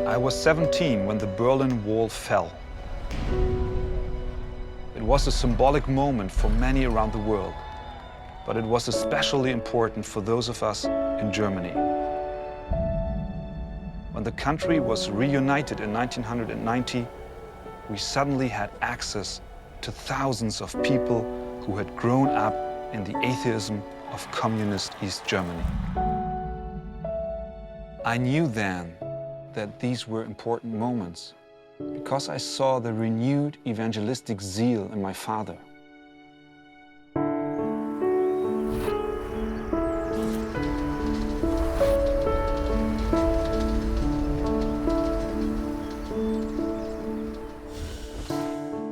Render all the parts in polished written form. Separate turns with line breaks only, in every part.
I was 17 when the Berlin Wall fell. It was a symbolic moment for many around the world, but it was especially important for those of us in Germany. When the country was reunited in 1990, we suddenly had access to thousands of people who had grown up in the atheism of communist East Germany. I knew then that these were important moments because I saw the renewed evangelistic zeal in my father.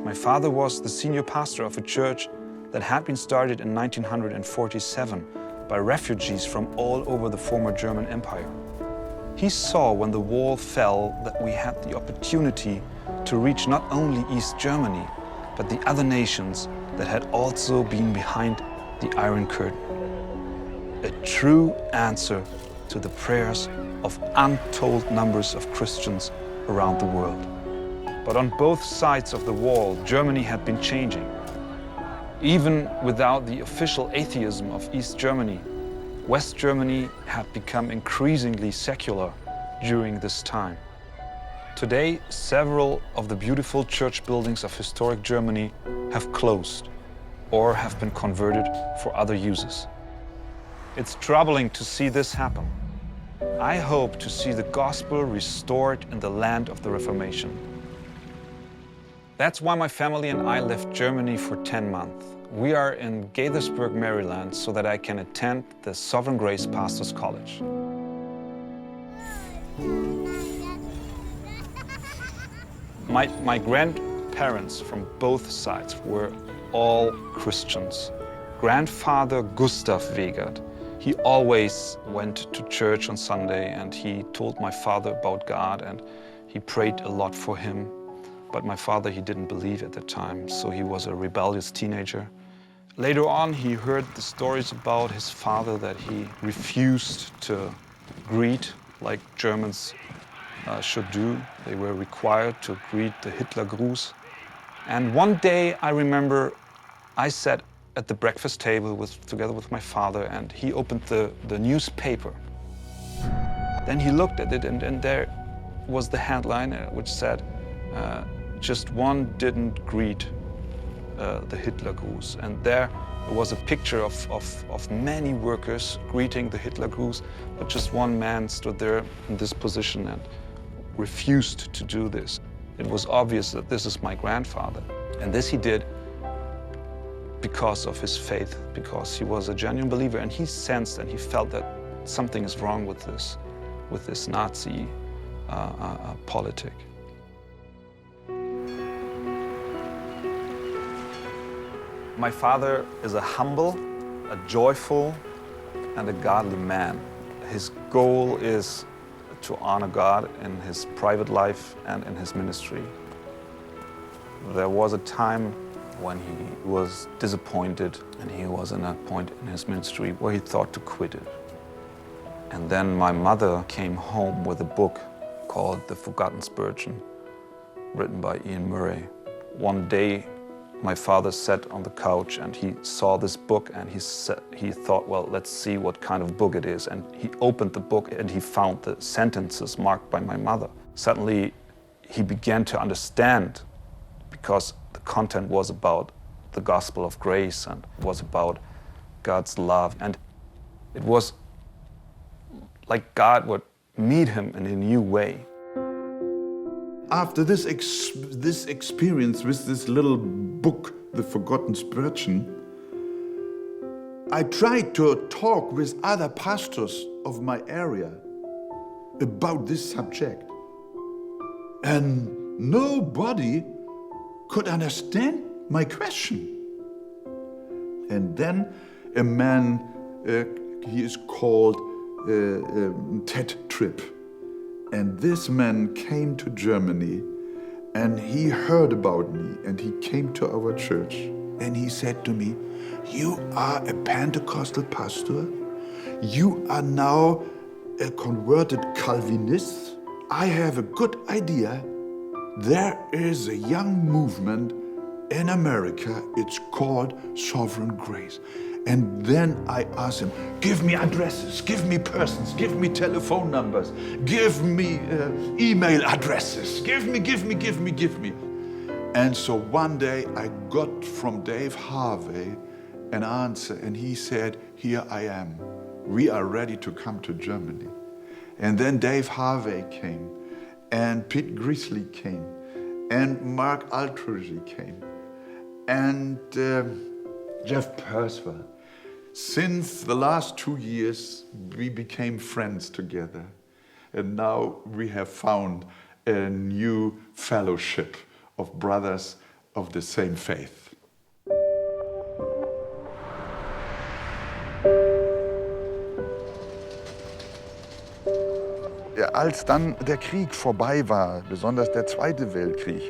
My father was the senior pastor of a church that had been started in 1947 by refugees from all over the former German Empire. He saw when the wall fell that we had the opportunity to reach not only East Germany, but the other nations that had also been behind the Iron Curtain. A true answer to the prayers of untold numbers of Christians around the world. But on both sides of the wall, Germany had been changing. Even without the official atheism of East Germany, West Germany had become increasingly secular during this time. Today, several of the beautiful church buildings of historic Germany have closed or have been converted for other uses. It's troubling to see this happen. I hope to see the gospel restored in the land of the Reformation. That's why my family and I left Germany for 10 months. We are in Gaithersburg, Maryland, so that I can attend the Sovereign Grace Pastors College. My grandparents from both sides were all Christians. Grandfather Gustav Wegert, he always went to church on Sunday and he told my father about God and he prayed a lot for him. But my father, he didn't believe at the time, so he was a rebellious teenager. Later on, he heard the stories about his father that he refused to greet like Germans should do. They were required to greet the Hitlergruß. And one day, I remember, I sat at the breakfast table together with my father, and he opened the newspaper. Then he looked at it, and there was the headline which said, just one didn't greet the Hitlergruß. And there was a picture of many workers greeting the Hitlergruß, but just one man stood there in this position and refused to do this. It was obvious that this is my grandfather. And this he did because of his faith, because he was a genuine believer, and he sensed and he felt that something is wrong with this Nazi politic. My father is a humble, a joyful, and a godly man. His goal is to honor God in his private life and in his ministry. There was a time when he was disappointed and he was in a point in his ministry where he thought to quit it. And then my mother came home with a book called The Forgotten Spurgeon, written by Ian Murray. One day, my father sat on the couch and he saw this book and he thought, well, let's see what kind of book it is. And he opened the book and he found the sentences marked by my mother. Suddenly, he began to understand, because the content was about the gospel of grace and was about God's love. And it was like God would meet him in a new way.
After this experience with this little book, The Forgotten Spurgeon, I tried to talk with other pastors of my area about this subject. And nobody could understand my question. And then a man, he is called TED trip. And this man came to Germany and he heard about me and he came to our church and he said to me, "You are a Pentecostal pastor? You are now a converted Calvinist? I have a good idea. There is a young movement in America, it's called Sovereign Grace." And then I asked him, "Give me addresses, give me persons, give me telephone numbers, give me email addresses, give me. And so one day I got from Dave Harvey an answer and he said, "Here I am. We are ready to come to Germany." And then Dave Harvey came and Pete Grizzly came and Mark Altrigi came and Jeff Perswell. Since the last 2 years, we became friends together. And now we have found a new fellowship of brothers of the same faith.
Als dann der Krieg vorbei war, besonders der Zweite Weltkrieg,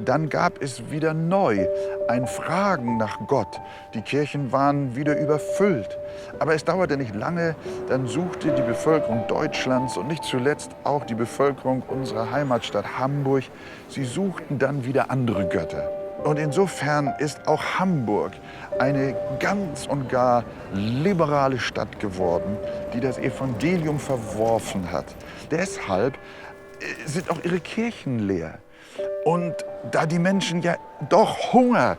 dann gab es wieder neu ein Fragen nach Gott. Die Kirchen waren wieder überfüllt. Aber es dauerte nicht lange, dann suchte die Bevölkerung Deutschlands und nicht zuletzt auch die Bevölkerung unserer Heimatstadt Hamburg, sie suchten dann wieder andere Götter. Und insofern ist auch Hamburg eine ganz und gar liberale Stadt geworden, die das Evangelium verworfen hat. Deshalb sind auch ihre Kirchen leer. Und da die Menschen ja doch Hunger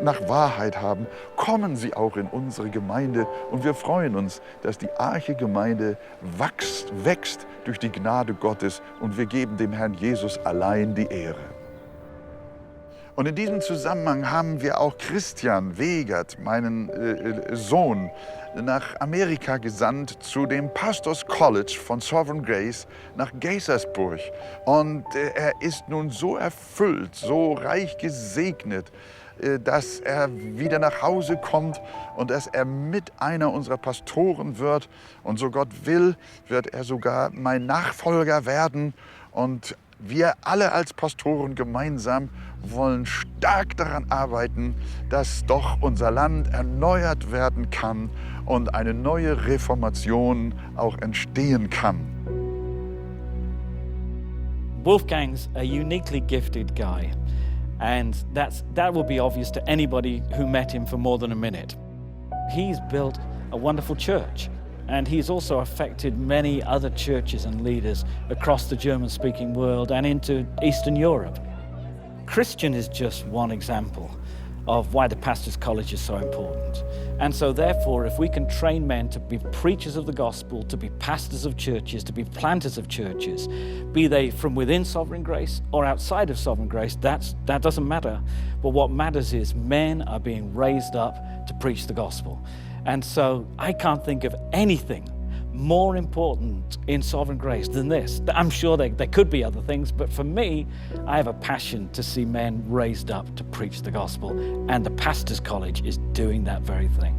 nach Wahrheit haben, kommen sie auch in unsere Gemeinde. Und wir freuen uns, dass die Arche-Gemeinde wächst durch die Gnade Gottes. Und wir geben dem Herrn Jesus allein die Ehre. Und in diesem Zusammenhang haben wir auch Christian Wegert, meinen Sohn, nach Amerika gesandt zu dem Pastors College von Sovereign Grace nach Gaithersburg. Und er ist nun so erfüllt, so reich gesegnet, dass er wieder nach Hause kommt und dass er mit einer unserer Pastoren wird. Und so Gott will, wird er sogar mein Nachfolger werden. Und wir alle als Pastoren gemeinsam wollen stark daran arbeiten, dass doch unser Land erneuert werden kann und eine neue Reformation auch entstehen kann.
Wolfgang's a uniquely gifted guy, and that will be obvious to anybody who met him for more than a minute. He's built a wonderful church. And he's also affected many other churches and leaders across the German-speaking world and into Eastern Europe. Christian is just one example of why the Pastors' College is so important. And so therefore, if we can train men to be preachers of the gospel, to be pastors of churches, to be planters of churches, be they from within Sovereign Grace or outside of Sovereign Grace, that doesn't matter. But what matters is men are being raised up to preach the gospel. And so I can't think of anything more important in Sovereign Grace than this. I'm sure there could be other things, but for me, I have a passion to see men raised up to preach the gospel, and the Pastors' College is doing that very thing.